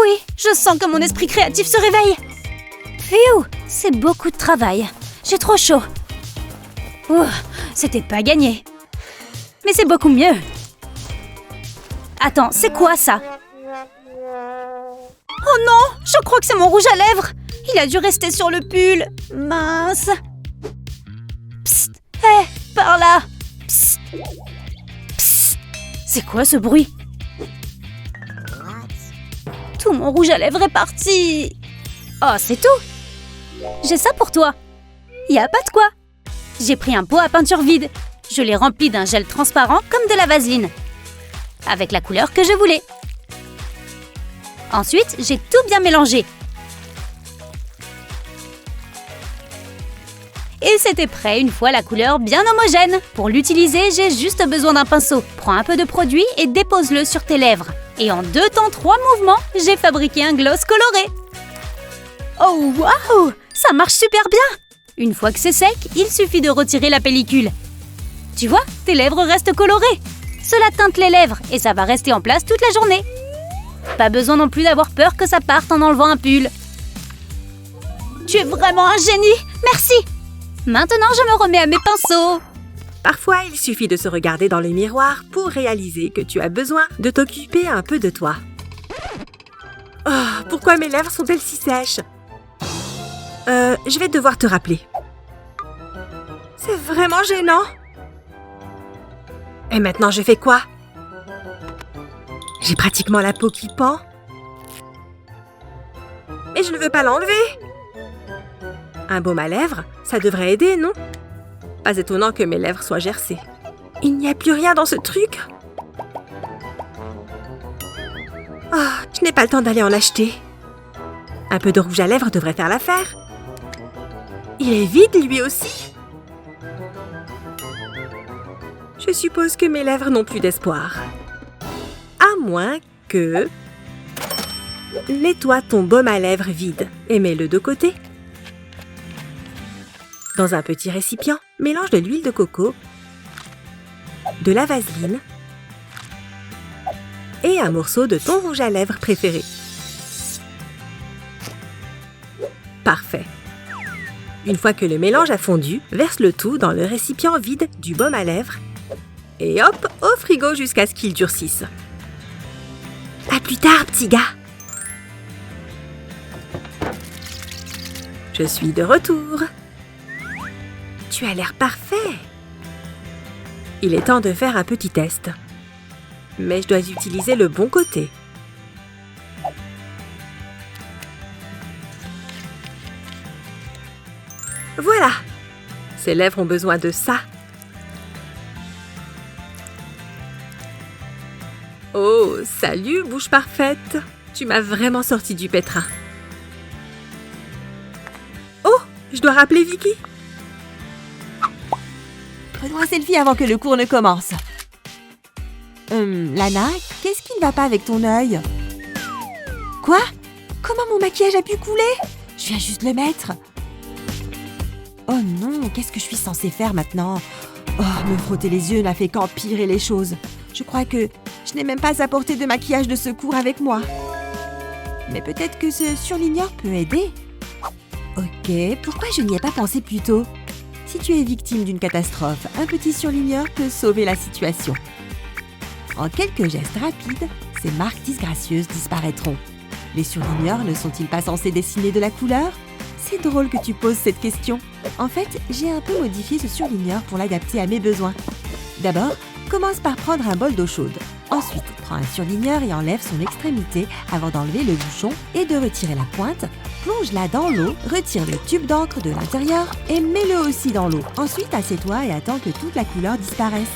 Oui, je sens que mon esprit créatif se réveille. Phew, c'est beaucoup de travail. J'ai trop chaud. Ouh, c'était pas gagné. Mais c'est beaucoup mieux. Attends, c'est quoi ça? Oh non, je crois que c'est mon rouge à lèvres. Il a dû rester sur le pull. Mince. Psst, hé, par là. Psst. Psst. C'est quoi ce bruit? Tout mon rouge à lèvres est parti. Oh, c'est tout. J'ai ça pour toi. Y a pas de quoi. J'ai pris un pot à peinture vide. Je l'ai rempli d'un gel transparent comme de la vaseline, avec la couleur que je voulais. Ensuite, j'ai tout bien mélangé. Et c'était prêt une fois la couleur bien homogène. Pour l'utiliser, j'ai juste besoin d'un pinceau. Prends un peu de produit et dépose-le sur tes lèvres. Et en 2 temps 3 mouvements, j'ai fabriqué un gloss coloré. Oh waouh! Ça marche super bien! Une fois que c'est sec, il suffit de retirer la pellicule. Tu vois, tes lèvres restent colorées. Cela teinte les lèvres et ça va rester en place toute la journée. Pas besoin non plus d'avoir peur que ça parte en enlevant un pull. Tu es vraiment un génie! Merci! Maintenant, je me remets à mes pinceaux. Parfois, il suffit de se regarder dans le miroir pour réaliser que tu as besoin de t'occuper un peu de toi. Oh, pourquoi mes lèvres sont-elles si sèches? Je vais devoir te rappeler. C'est vraiment gênant. Et maintenant, je fais quoi? J'ai pratiquement la peau qui pend. Mais je ne veux pas l'enlever. Un baume à lèvres, ça devrait aider, non? Pas étonnant que mes lèvres soient gercées. Il n'y a plus rien dans ce truc. Oh, je n'ai pas le temps d'aller en acheter. Un peu de rouge à lèvres devrait faire l'affaire. Il est vide, lui aussi. Je suppose que mes lèvres n'ont plus d'espoir. À moins que... Nettoie ton baume à lèvres vide et mets-le de côté. Dans un petit récipient, mélange de l'huile de coco, de la vaseline et un morceau de ton rouge à lèvres préféré. Parfait. Une fois que le mélange a fondu, verse le tout dans le récipient vide du baume à lèvres et hop, au frigo jusqu'à ce qu'il durcisse. À plus tard, petit gars. Je suis de retour. Tu as l'air parfait. Il est temps de faire un petit test. Mais je dois utiliser le bon côté. Voilà. Ses lèvres ont besoin de ça. Oh, salut, bouche parfaite. Tu m'as vraiment sorti du pétrin. Oh, je dois rappeler Vicky. Prenons un selfie avant que le cours ne commence. Lana, qu'est-ce qui ne va pas avec ton œil? Quoi? Comment mon maquillage a pu couler? Je viens juste le mettre. Oh non, qu'est-ce que je suis censée faire maintenant? Oh, me frotter les yeux n'a fait qu'empirer les choses. Je crois que je n'ai même pas apporté de maquillage de secours avec moi. Mais peut-être que ce surligneur peut aider. Ok, pourquoi je n'y ai pas pensé plus tôt? Si tu es victime d'une catastrophe, un petit surligneur peut sauver la situation. En quelques gestes rapides, ces marques disgracieuses disparaîtront. Les surligneurs ne sont-ils pas censés dessiner de la couleur? C'est drôle que tu poses cette question. En fait, j'ai un peu modifié ce surligneur pour l'adapter à mes besoins. D'abord, commence par prendre un bol d'eau chaude. Ensuite, prends un surligneur et enlève son extrémité avant d'enlever le bouchon et de retirer la pointe. Plonge-la dans l'eau, retire le tube d'encre de l'intérieur et mets-le aussi dans l'eau. Ensuite, assieds-toi et attends que toute la couleur disparaisse.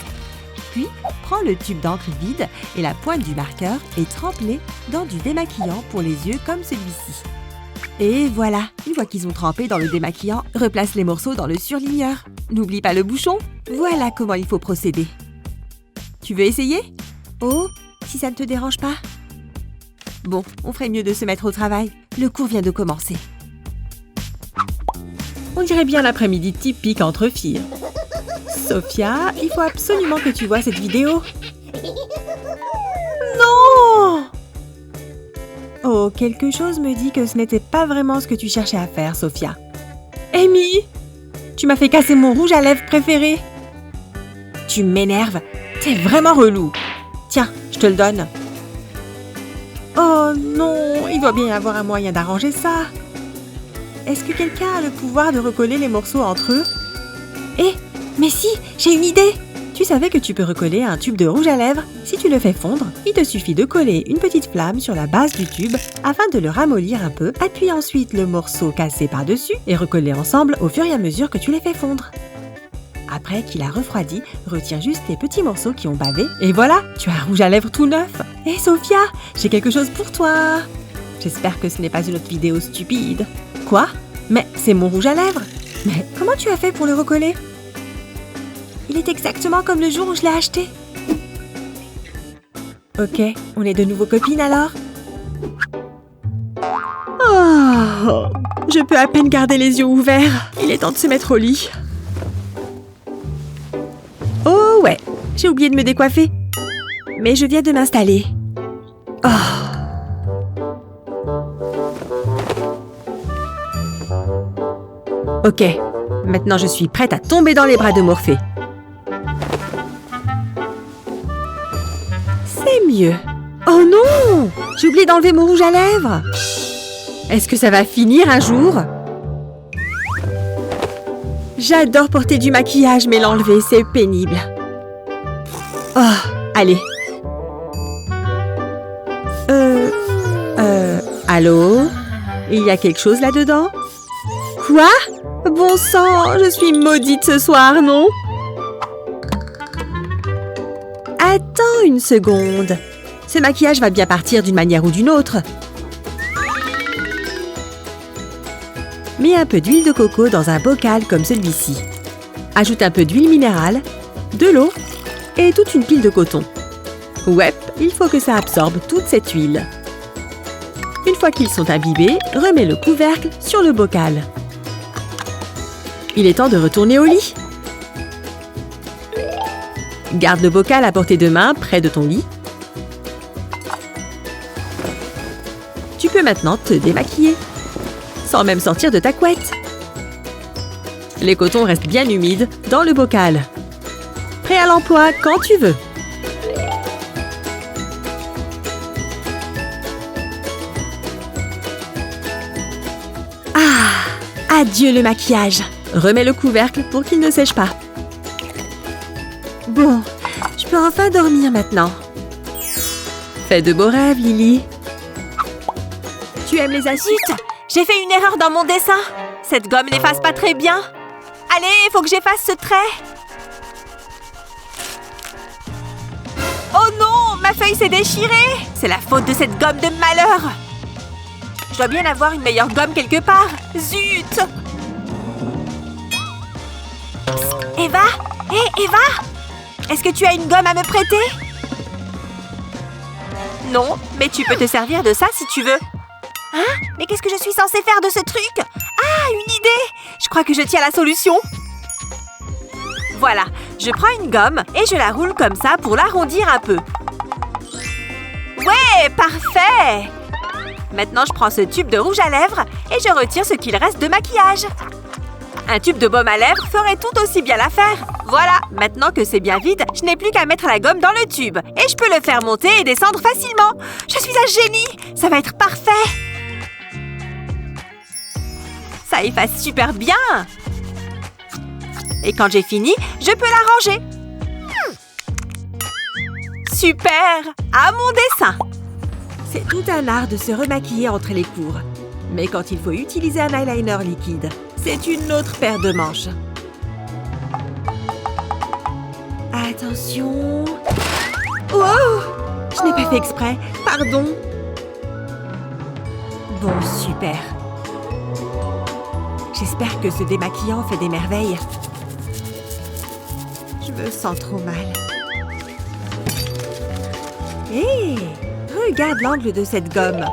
Puis, prends le tube d'encre vide et la pointe du marqueur et trempe-les dans du démaquillant pour les yeux comme celui-ci. Et voilà, une fois qu'ils ont trempé dans le démaquillant, replace les morceaux dans le surligneur. N'oublie pas le bouchon. Voilà comment il faut procéder. Tu veux essayer? Oh, si ça ne te dérange pas. Bon, on ferait mieux de se mettre au travail. Le cours vient de commencer. On dirait bien l'après-midi typique entre filles. Sophia, il faut absolument que tu vois cette vidéo. Non! Oh Oh, quelque chose me dit que ce n'était pas vraiment ce que tu cherchais à faire, Sophia. Amy, tu m'as fait casser mon rouge à lèvres préféré. Tu m'énerves. T'es vraiment relou. Tiens, je te le donne. Oh non, il doit bien y avoir un moyen d'arranger ça. Est-ce que quelqu'un a le pouvoir de recoller les morceaux entre eux? Mais si, j'ai une idée. Tu savais que tu peux recoller un tube de rouge à lèvres? Si tu le fais fondre, il te suffit de coller une petite flamme sur la base du tube afin de le ramollir un peu, appuie ensuite le morceau cassé par-dessus et recoller ensemble au fur et à mesure que tu les fais fondre. Après qu'il a refroidi, retire juste les petits morceaux qui ont bavé et voilà, tu as un rouge à lèvres tout neuf. Hé Sophia, j'ai quelque chose pour toi. J'espère que ce n'est pas une autre vidéo stupide. Quoi? Mais c'est mon rouge à lèvres. Mais comment tu as fait pour le recoller? Il est exactement comme le jour où je l'ai acheté. Ok, on est de nouveau copines alors? Oh, je peux à peine garder les yeux ouverts. Il est temps de se mettre au lit. Oh ouais, j'ai oublié de me décoiffer. Mais je viens de m'installer. Ok, maintenant je suis prête à tomber dans les bras de Morphée. C'est mieux. Oh non! J'ai oublié d'enlever mon rouge à lèvres. Est-ce que ça va finir un jour? J'adore porter du maquillage, mais l'enlever, c'est pénible. Oh, allez. Allô? Il y a quelque chose là-dedans? Quoi? Bon sang, je suis maudite ce soir, non? Attends une seconde. Ce maquillage va bien partir d'une manière ou d'une autre. Mets un peu d'huile de coco dans un bocal comme celui-ci. Ajoute un peu d'huile minérale, de l'eau et toute une pile de coton. Ouais, il faut que ça absorbe toute cette huile. Une fois qu'ils sont imbibés, remets le couvercle sur le bocal. Il est temps de retourner au lit. Garde le bocal à portée de main près de ton lit. Tu peux maintenant te démaquiller, sans même sortir de ta couette. Les cotons restent bien humides dans le bocal. Prêt à l'emploi quand tu veux. Ah, adieu le maquillage. Remets le couvercle pour qu'il ne sèche pas. Bon, je peux enfin dormir maintenant. Fais de beaux rêves, Lily. Tu aimes les astuces? Zut! J'ai fait une erreur dans mon dessin. Cette gomme n'efface pas très bien. Allez, il faut que j'efface ce trait. Oh non, ma feuille s'est déchirée. C'est la faute de cette gomme de malheur. Je dois bien avoir une meilleure gomme quelque part. Zut! Psst, Eva? Hé, Eva? Est-ce que tu as une gomme à me prêter? Non, mais tu peux te servir de ça si tu veux. Hein? Mais qu'est-ce que je suis censée faire de ce truc? Ah, une idée! Je crois que je tiens la solution. Voilà, je prends une gomme et je la roule comme ça pour l'arrondir un peu. Ouais, parfait! Maintenant, je prends ce tube de rouge à lèvres et je retire ce qu'il reste de maquillage. Un tube de baume à lèvres ferait tout aussi bien l'affaire. Voilà, maintenant que c'est bien vide, je n'ai plus qu'à mettre la gomme dans le tube. Et je peux le faire monter et descendre facilement. Je suis un génie! Ça va être parfait! Ça efface super bien! Et quand j'ai fini, je peux la ranger. Super! À mon dessin! C'est tout un art de se remaquiller entre les cours. Mais quand il faut utiliser un eyeliner liquide, c'est une autre paire de manches. Attention! Oh! Je n'ai pas fait exprès, pardon. Bon, super. J'espère que ce démaquillant fait des merveilles. Je me sens trop mal. Hé! Regarde l'angle de cette gomme.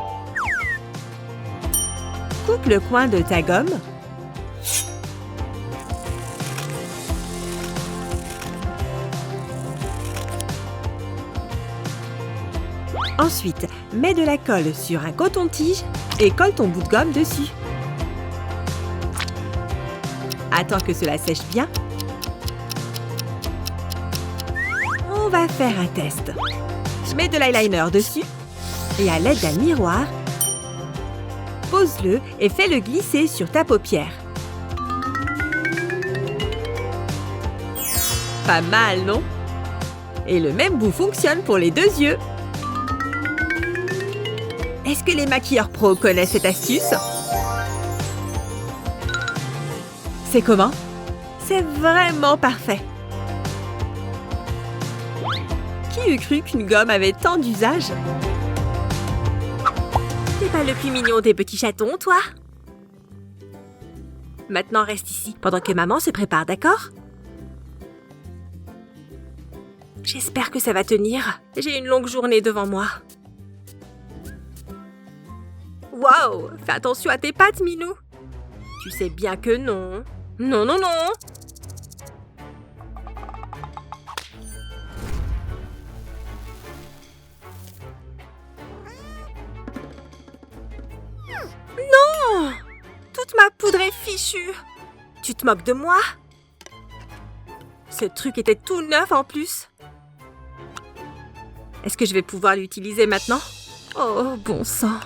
Coupe le coin de ta gomme. Ensuite, mets de la colle sur un coton-tige et colle ton bout de gomme dessus. Attends que cela sèche bien. On va faire un test. Mets de l'eyeliner dessus et à l'aide d'un miroir, pose-le et fais-le glisser sur ta paupière. Pas mal, non? Et le même bout fonctionne pour les deux yeux. Est-ce que les maquilleurs pros connaissent cette astuce? C'est comment? C'est vraiment parfait. Qui eût cru qu'une gomme avait tant d'usages? T'es pas le plus mignon des petits chatons, toi? Maintenant, reste ici, pendant que maman se prépare, d'accord? J'espère que ça va tenir. J'ai une longue journée devant moi. Wow! Fais attention à tes pattes, Minou. Tu sais bien que non. Non, non, non! Non! Toute ma poudre est fichue. Tu te moques de moi? Ce truc était tout neuf en plus. Est-ce que je vais pouvoir l'utiliser maintenant? Oh, bon sang.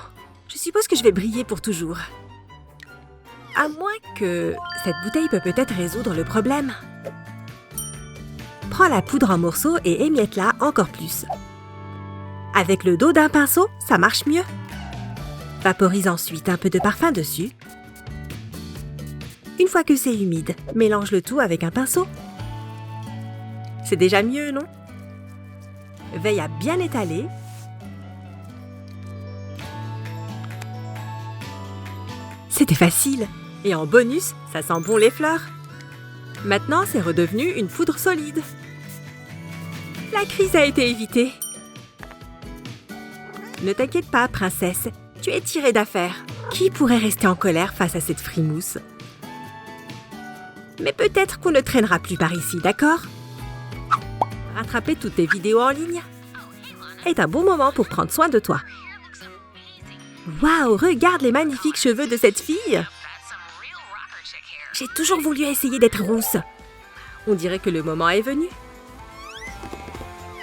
Je suppose que je vais briller pour toujours. À moins que cette bouteille peut peut-être résoudre le problème. Prends la poudre en morceaux et émiette-la encore plus. Avec le dos d'un pinceau, ça marche mieux. Vaporise ensuite un peu de parfum dessus. Une fois que c'est humide, mélange le tout avec un pinceau. C'est déjà mieux, non? Veille à bien étaler. C'était facile. Et en bonus, ça sent bon les fleurs. Maintenant, c'est redevenu une poudre solide. La crise a été évitée. Ne t'inquiète pas, princesse. Tu es tirée d'affaire. Qui pourrait rester en colère face à cette frimousse? Mais peut-être qu'on ne traînera plus par ici, d'accord? Rattraper toutes tes vidéos en ligne est un bon moment pour prendre soin de toi. Waouh, regarde les magnifiques cheveux de cette fille! J'ai toujours voulu essayer d'être rousse. On dirait que le moment est venu.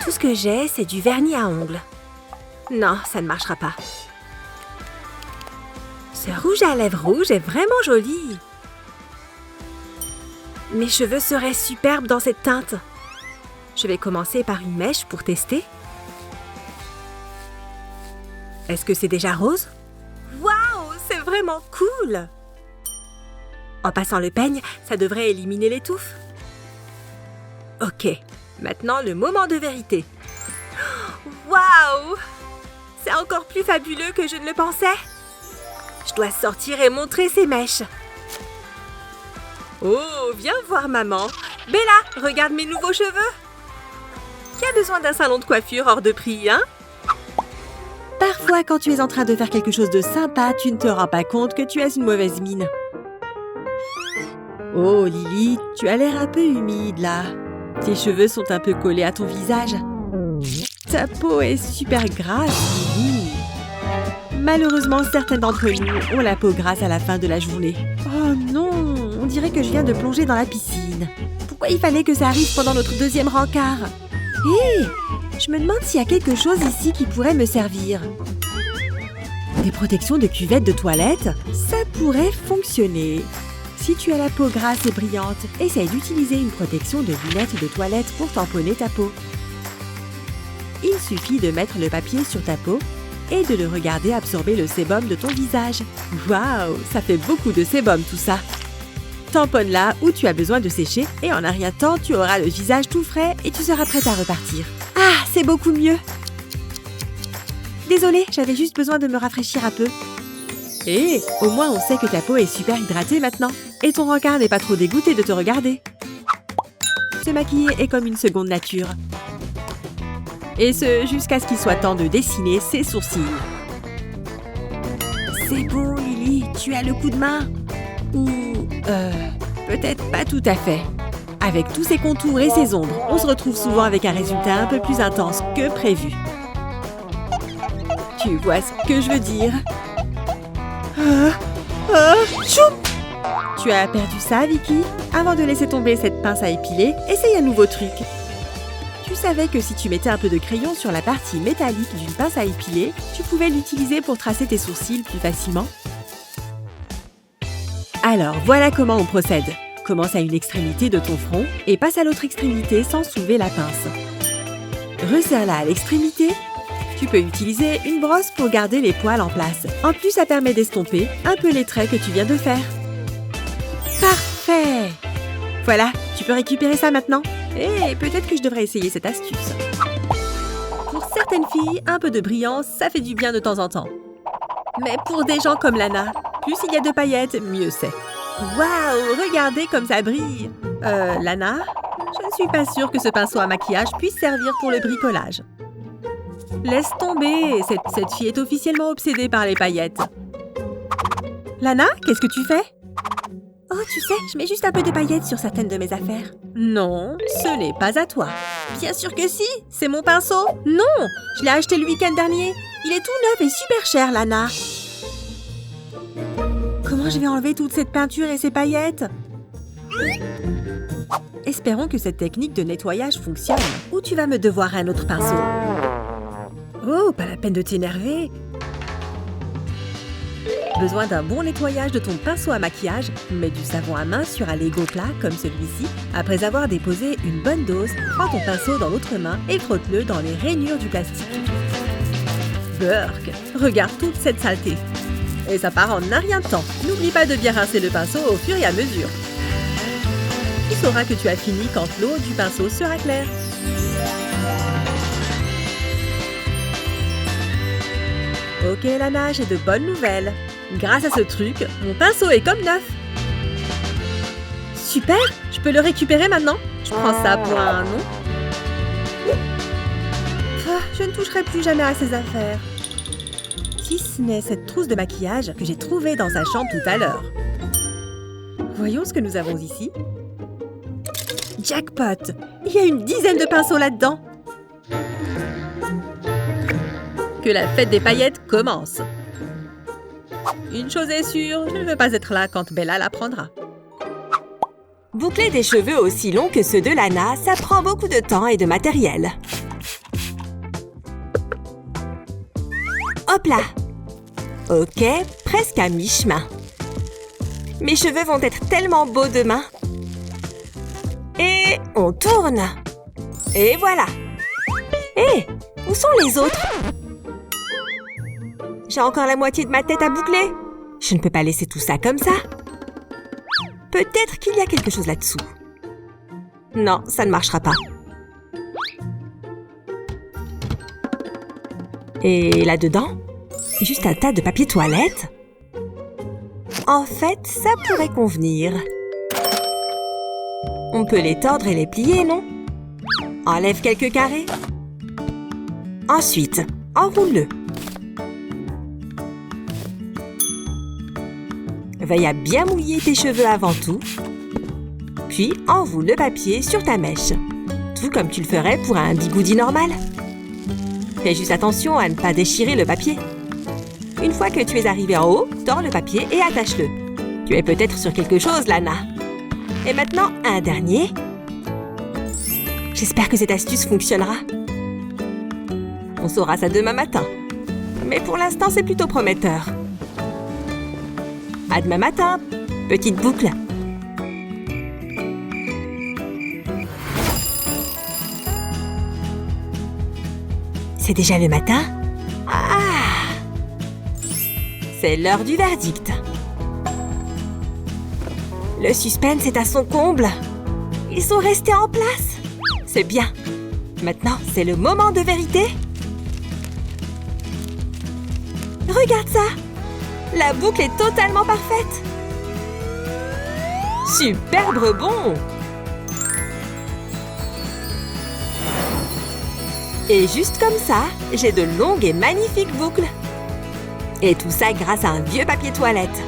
Tout ce que j'ai, c'est du vernis à ongles. Non, ça ne marchera pas. Ce rouge à lèvres rouge est vraiment joli. Mes cheveux seraient superbes dans cette teinte. Je vais commencer par une mèche pour tester. Est-ce que c'est déjà rose? Waouh, c'est vraiment cool! En passant le peigne, ça devrait éliminer les touffes. Ok, maintenant le moment de vérité. Waouh! C'est encore plus fabuleux que je ne le pensais. Je dois sortir et montrer ces mèches. Oh, viens voir maman. Bella, regarde mes nouveaux cheveux. Qui a besoin d'un salon de coiffure hors de prix, hein? Parfois, quand tu es en train de faire quelque chose de sympa, tu ne te rends pas compte que tu as une mauvaise mine. Oh, Lily, tu as l'air un peu humide, là. Tes cheveux sont un peu collés à ton visage. Ta peau est super grasse, Lily. Malheureusement, certaines d'entre nous ont la peau grasse à la fin de la journée. Oh non, on dirait que je viens de plonger dans la piscine. Pourquoi il fallait que ça arrive pendant notre deuxième rencard? Hé, je me demande s'il y a quelque chose ici qui pourrait me servir. Des protections de cuvette de toilette? Ça pourrait fonctionner. Si tu as la peau grasse et brillante, essaye d'utiliser une protection de lunettes de toilette pour tamponner ta peau. Il suffit de mettre le papier sur ta peau et de le regarder absorber le sébum de ton visage. Waouh, ça fait beaucoup de sébum tout ça. Tamponne-la où tu as besoin de sécher et en un rien de temps, tu auras le visage tout frais et tu seras prête à repartir. Ah, c'est beaucoup mieux. Désolée, j'avais juste besoin de me rafraîchir un peu. Et au moins on sait que ta peau est super hydratée maintenant. Et ton rencard n'est pas trop dégoûté de te regarder. Se maquiller est comme une seconde nature. Et ce, jusqu'à ce qu'il soit temps de dessiner ses sourcils. C'est bon, Lily, tu as le coup de main. Ou, peut-être pas tout à fait. Avec tous ces contours et ces ombres, on se retrouve souvent avec un résultat un peu plus intense que prévu. Tu vois ce que je veux dire. Chou! Tu as perdu ça, Vicky? Avant de laisser tomber cette pince à épiler, essaye un nouveau truc. Tu savais que si tu mettais un peu de crayon sur la partie métallique d'une pince à épiler, tu pouvais l'utiliser pour tracer tes sourcils plus facilement? Alors, voilà comment on procède. Commence à une extrémité de ton front et passe à l'autre extrémité sans soulever la pince. Resserre-la à l'extrémité. Tu peux utiliser une brosse pour garder les poils en place. En plus, ça permet d'estomper un peu les traits que tu viens de faire. Parfait! Voilà, tu peux récupérer ça maintenant. Et peut-être que je devrais essayer cette astuce. Pour certaines filles, un peu de brillance, ça fait du bien de temps en temps. Mais pour des gens comme Lana, plus il y a de paillettes, mieux c'est. Waouh, regardez comme ça brille! Lana, je ne suis pas sûre que ce pinceau à maquillage puisse servir pour le bricolage. Laisse tomber, cette fille est officiellement obsédée par les paillettes. Lana, qu'est-ce que tu fais? Oh, tu sais, je mets juste un peu de paillettes sur certaines de mes affaires. Non, ce n'est pas à toi. Bien sûr que si, c'est mon pinceau. Non, je l'ai acheté le week-end dernier. Il est tout neuf et super cher, Lana. Comment je vais enlever toute cette peinture et ces paillettes? Espérons que cette technique de nettoyage fonctionne. Ou tu vas me devoir un autre pinceau. Oh, pas la peine de t'énerver. Besoin d'un bon nettoyage de ton pinceau à maquillage, mets du savon à main sur un Lego plat comme celui-ci. Après avoir déposé une bonne dose, prends ton pinceau dans l'autre main et frotte-le dans les rainures du plastique. Burk, regarde toute cette saleté. Et ça part en un rien de temps. N'oublie pas de bien rincer le pinceau au fur et à mesure. Tu sauras que tu as fini quand l'eau du pinceau sera claire. Ok Lana, j'ai de bonnes nouvelles. Grâce à ce truc, mon pinceau est comme neuf. Super, je peux le récupérer maintenant? Je prends ça pour un non. Je ne toucherai plus jamais à ces affaires. Si ce n'est cette trousse de maquillage que j'ai trouvée dans sa chambre tout à l'heure. Voyons ce que nous avons ici. Jackpot! Il y a une dizaine de pinceaux là-dedans. Que la fête des paillettes commence. Une chose est sûre, je ne veux pas être là quand Bella l'apprendra. Boucler des cheveux aussi longs que ceux de Lana, ça prend beaucoup de temps et de matériel. Hop là! Ok, presque à mi-chemin. Mes cheveux vont être tellement beaux demain. Et on tourne. Et voilà. Hé, où sont les autres? J'ai encore la moitié de ma tête à boucler. Je ne peux pas laisser tout ça comme ça. Peut-être qu'il y a quelque chose là-dessous. Non, ça ne marchera pas. Et là-dedans, juste un tas de papier toilette. En fait, ça pourrait convenir. On peut les tordre et les plier, non? Enlève quelques carrés. Ensuite, enroule-le. Veille à bien mouiller tes cheveux avant tout. Puis, enroule le papier sur ta mèche. Tout comme tu le ferais pour un bigoudi normal. Fais juste attention à ne pas déchirer le papier. Une fois que tu es arrivé en haut, tords le papier et attache-le. Tu es peut-être sur quelque chose, Lana. Et maintenant, un dernier. J'espère que cette astuce fonctionnera. On saura ça demain matin. Mais pour l'instant, c'est plutôt prometteur. À demain matin, petite boucle. C'est déjà le matin? Ah! C'est l'heure du verdict. Le suspense est à son comble. Ils sont restés en place. C'est bien. Maintenant, c'est le moment de vérité. Regarde ça! La boucle est totalement parfaite. Superbe rebond! Et juste comme ça, j'ai de longues et magnifiques boucles. Et tout ça grâce à un vieux papier toilette.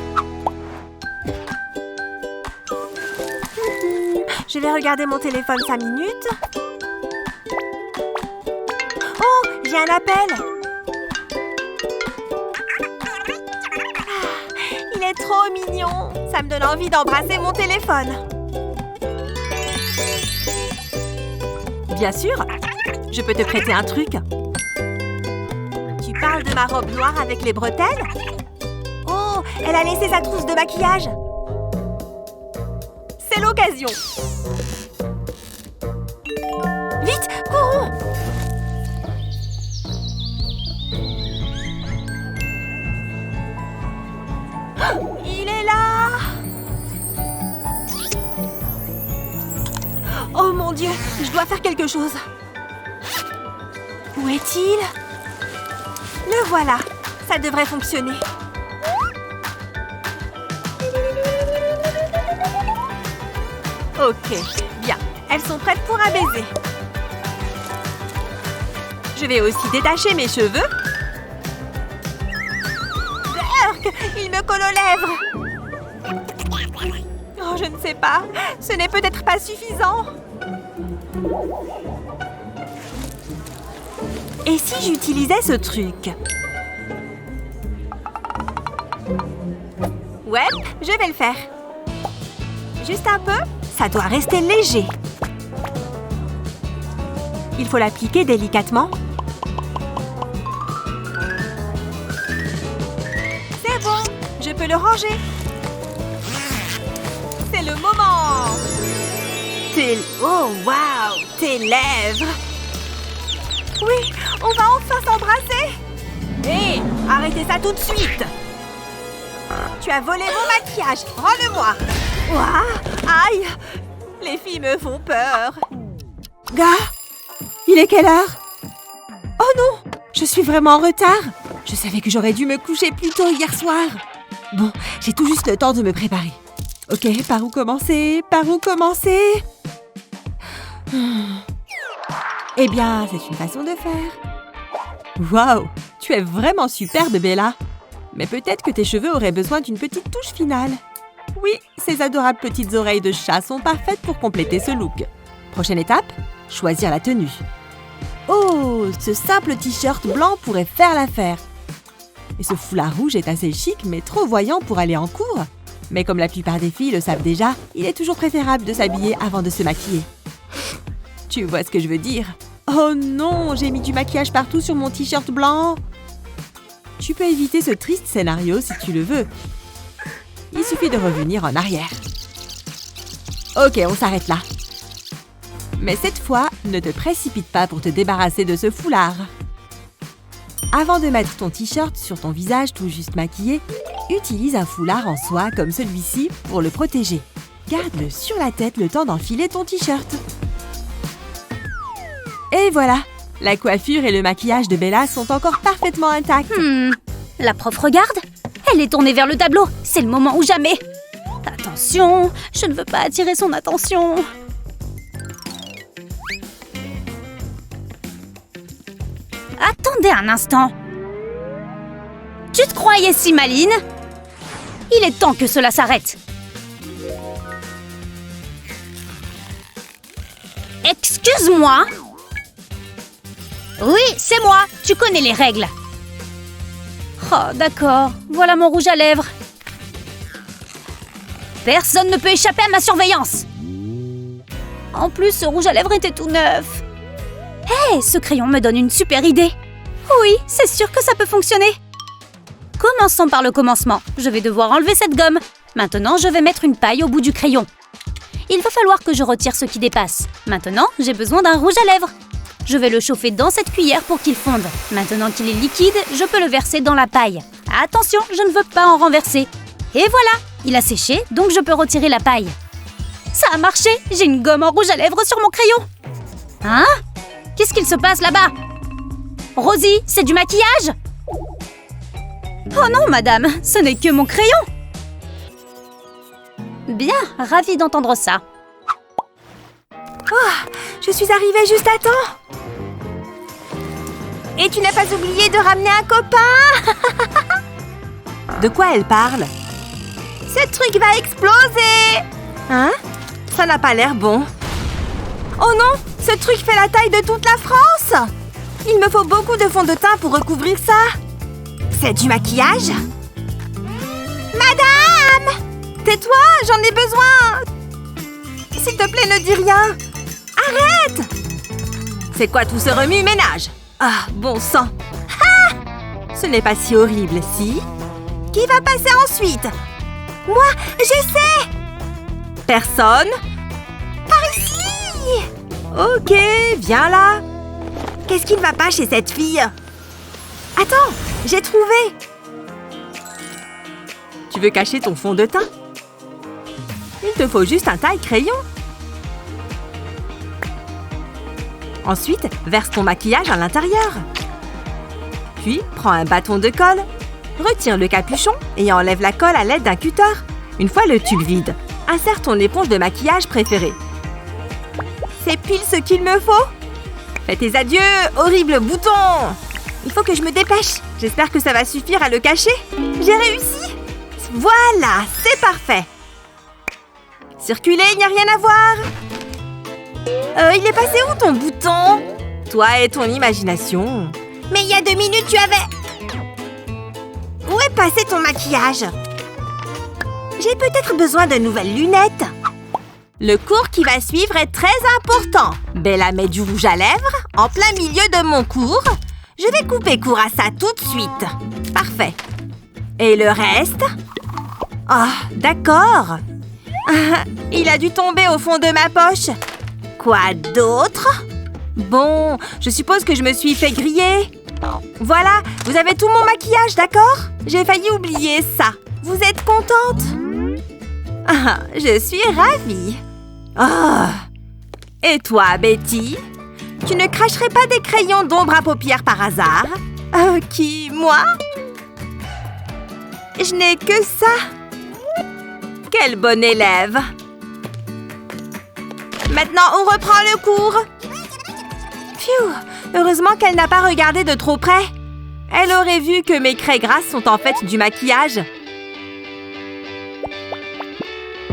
Je vais regarder mon téléphone 5 minutes. Oh, j'ai un appel. trop mignon. Ça me donne envie d'embrasser mon téléphone. Bien sûr, je peux te prêter un truc. Tu parles de ma robe noire avec les bretelles? Oh, elle a laissé sa trousse de maquillage. C'est l'occasion. Vite, courons! Il est là! Oh mon Dieu, je dois faire quelque chose. Où est-il? Le voilà, ça devrait fonctionner. Ok, bien, elles sont prêtes pour un baiser. Je vais aussi détacher mes cheveux. Berk, il me colle aux lèvres. Oh, je ne sais pas, ce n'est peut-être pas suffisant. Et si j'utilisais ce truc? Ouais, je vais le faire. Juste un peu, ça doit rester léger. Il faut l'appliquer délicatement. C'est bon, je peux le ranger. C'est le moment. Oh, waouh, tes lèvres. Oui, on va enfin s'embrasser. Hé, arrêtez ça tout de suite. Tu as volé mon maquillage, rends-le-moi. Ouah, aïe, les filles me font peur. Gars, il est quelle heure? Oh non, je suis vraiment en retard. Je savais que j'aurais dû me coucher plus tôt hier soir. Bon, j'ai tout juste le temps de me préparer. Ok, par où commencer? Par où commencer? Eh bien, c'est une façon de faire. Waouh, tu es vraiment superbe, Bella. Mais peut-être que tes cheveux auraient besoin d'une petite touche finale. Oui, ces adorables petites oreilles de chat sont parfaites pour compléter ce look. Prochaine étape, choisir la tenue. Oh, ce simple t-shirt blanc pourrait faire l'affaire. Et ce foulard rouge est assez chic, mais trop voyant pour aller en cours. Mais comme la plupart des filles le savent déjà, il est toujours préférable de s'habiller avant de se maquiller. Tu vois ce que je veux dire? Oh non, j'ai mis du maquillage partout sur mon t-shirt blanc. Tu peux éviter ce triste scénario si tu le veux. Il suffit de revenir en arrière. Ok, on s'arrête là. Mais cette fois, ne te précipite pas pour te débarrasser de ce foulard. Avant de mettre ton t-shirt sur ton visage tout juste maquillé, utilise un foulard en soie comme celui-ci pour le protéger. Garde-le sur la tête le temps d'enfiler ton t-shirt. Et voilà, la coiffure et le maquillage de Bella sont encore parfaitement intacts. La prof regarde. Elle est tournée vers le tableau. C'est le moment ou jamais. Attention, je ne veux pas attirer son attention. Attendez un instant. Tu te croyais si maline? Il est temps que cela s'arrête. Excuse-moi. Oui, c'est moi. Tu connais les règles. Oh, d'accord. Voilà mon rouge à lèvres. Personne ne peut échapper à ma surveillance. En plus, ce rouge à lèvres était tout neuf. Hé, ce crayon me donne une super idée. Oui, c'est sûr que ça peut fonctionner. Commençons par le commencement. Je vais devoir enlever cette gomme. Maintenant, je vais mettre une paille au bout du crayon. Il va falloir que je retire ce qui dépasse. Maintenant, j'ai besoin d'un rouge à lèvres. Je vais le chauffer dans cette cuillère pour qu'il fonde. Maintenant qu'il est liquide, je peux le verser dans la paille. Attention, je ne veux pas en renverser. Et voilà, il a séché, donc je peux retirer la paille. Ça a marché, j'ai une gomme en rouge à lèvres sur mon crayon. Hein? Qu'est-ce qu'il se passe là-bas? Rosie, c'est du maquillage? Oh non, madame, ce n'est que mon crayon. Bien, ravie d'entendre ça. Oh, je suis arrivée juste à temps. Et tu n'as pas oublié de ramener un copain? De quoi elle parle? Ce truc va exploser! Hein? Ça n'a pas l'air bon. Oh non! Ce truc fait la taille de toute la France! Il me faut beaucoup de fond de teint pour recouvrir ça. C'est du maquillage? Madame! Tais-toi, j'en ai besoin. S'il te plaît, ne dis rien. Arrête. C'est quoi tout ce remue-ménage? Ah, bon sang. Ah! Ce n'est pas si horrible, si? Qui va passer ensuite? Moi, je sais. Personne? Par ici. Ok, viens là. Qu'est-ce qui ne va pas chez cette fille? Attends, j'ai trouvé. Tu veux cacher ton fond de teint? Il te faut juste un taille-crayon. Ensuite, verse ton maquillage à l'intérieur. Puis, prends un bâton de colle, retire le capuchon et enlève la colle à l'aide d'un cutter. Une fois le tube vide, insère ton éponge de maquillage préférée. C'est pile ce qu'il me faut. Fais tes adieux, horrible bouton! Il faut que je me dépêche. J'espère que ça va suffire à le cacher. J'ai réussi. Voilà, c'est parfait. Circuler, il n'y a rien à voir. Il est passé où ton bouton? Toi et ton imagination. Mais il y a 2 minutes, tu avais... Où est passé ton maquillage? J'ai peut-être besoin de nouvelles lunettes. Le cours qui va suivre est très important. Bella met du rouge à lèvres en plein milieu de mon cours. Je vais couper court à ça tout de suite. Parfait. Et le reste? Ah, d'accord. Il a dû tomber au fond de ma poche. Quoi d'autre? Bon, je suppose que je me suis fait griller. Voilà, vous avez tout mon maquillage, d'accord? J'ai failli oublier ça. Vous êtes contente? Ah, je suis ravie. Oh. Et toi, Betty? Tu ne cracherais pas des crayons d'ombre à paupières par hasard? Qui, moi? Je n'ai que ça. Quelle bonne élève! Maintenant, on reprend le cours. Phew! Heureusement qu'elle n'a pas regardé de trop près. Elle aurait vu que mes craies grasses sont en fait du maquillage.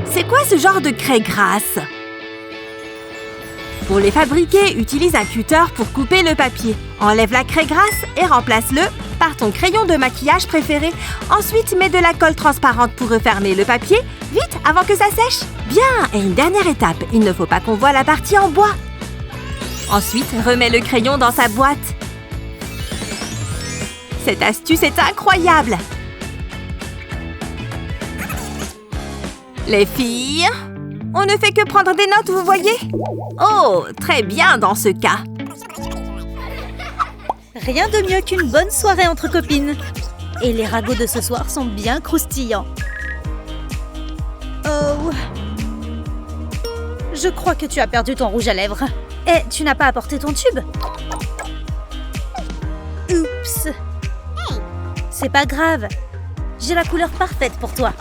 C'est quoi ce genre de craies grasses? Pour les fabriquer, utilise un cutter pour couper le papier. Enlève la craie grasse et remplace-le par ton crayon de maquillage préféré. Ensuite, mets de la colle transparente pour refermer le papier. Vite, avant que ça sèche. Bien, et une dernière étape, il ne faut pas qu'on voie la partie en bois. Ensuite, remets le crayon dans sa boîte. Cette astuce est incroyable. Les filles, on ne fait que prendre des notes, vous voyez? Oh, très bien dans ce cas. Rien de mieux qu'une bonne soirée entre copines. Et les ragots de ce soir sont bien croustillants. Oh. Je crois que tu as perdu ton rouge à lèvres. Et tu n'as pas apporté ton tube? Oups. C'est pas grave. J'ai la couleur parfaite pour toi.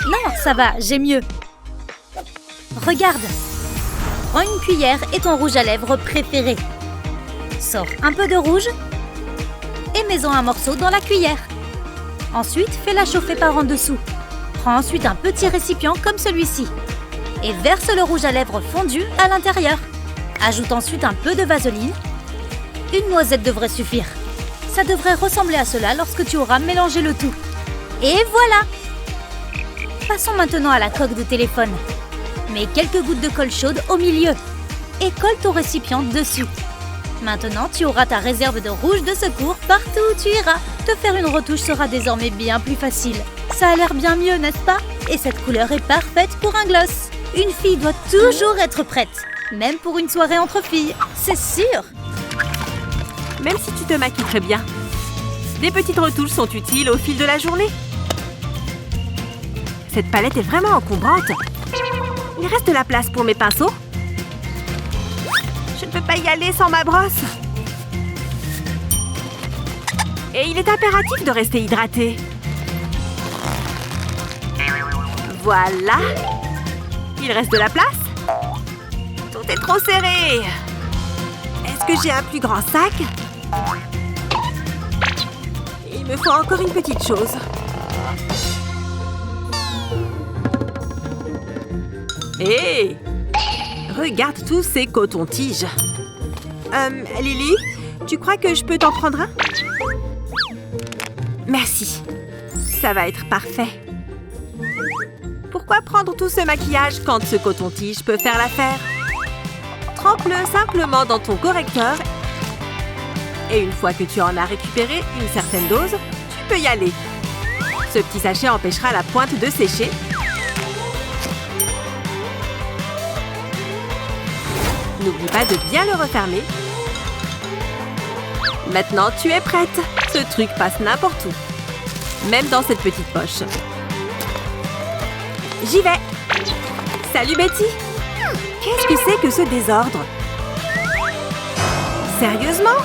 Non, ça va, j'ai mieux. Regarde. Prends une cuillère et ton rouge à lèvres préféré. Sors un peu de rouge et mets-en un morceau dans la cuillère. Ensuite, fais-la chauffer par en dessous. Prends ensuite un petit récipient comme celui-ci et verse le rouge à lèvres fondu à l'intérieur. Ajoute ensuite un peu de vaseline. Une noisette devrait suffire. Ça devrait ressembler à cela lorsque tu auras mélangé le tout. Et voilà! Passons maintenant à la coque de téléphone. Mets quelques gouttes de colle chaude au milieu et colle ton récipient dessus. Maintenant, tu auras ta réserve de rouge de secours partout où tu iras. Te faire une retouche sera désormais bien plus facile. Ça a l'air bien mieux, n'est-ce pas? Et cette couleur est parfaite pour un gloss. Une fille doit toujours être prête, même pour une soirée entre filles, c'est sûr. Même si tu te maquilles très bien, des petites retouches sont utiles au fil de la journée. Cette palette est vraiment encombrante. Il reste de la place pour mes pinceaux. Je ne peux pas y aller sans ma brosse. Et il est impératif de rester hydraté. Voilà. Il reste de la place. Tout est trop serré. Est-ce que j'ai un plus grand sac? Il me faut encore une petite chose. Hé! Regarde tous ces cotons-tiges. Lily, tu crois que je peux t'en prendre un? Merci. Ça va être parfait. Pourquoi prendre tout ce maquillage quand ce coton-tige peut faire l'affaire? Trempe-le simplement dans ton correcteur. Et une fois que tu en as récupéré une certaine dose, tu peux y aller. Ce petit sachet empêchera la pointe de sécher. N'oublie pas de bien le refermer. Maintenant, tu es prête. Ce truc passe n'importe où. Même dans cette petite poche. J'y vais. Salut Betty. Qu'est-ce que c'est que ce désordre? Sérieusement?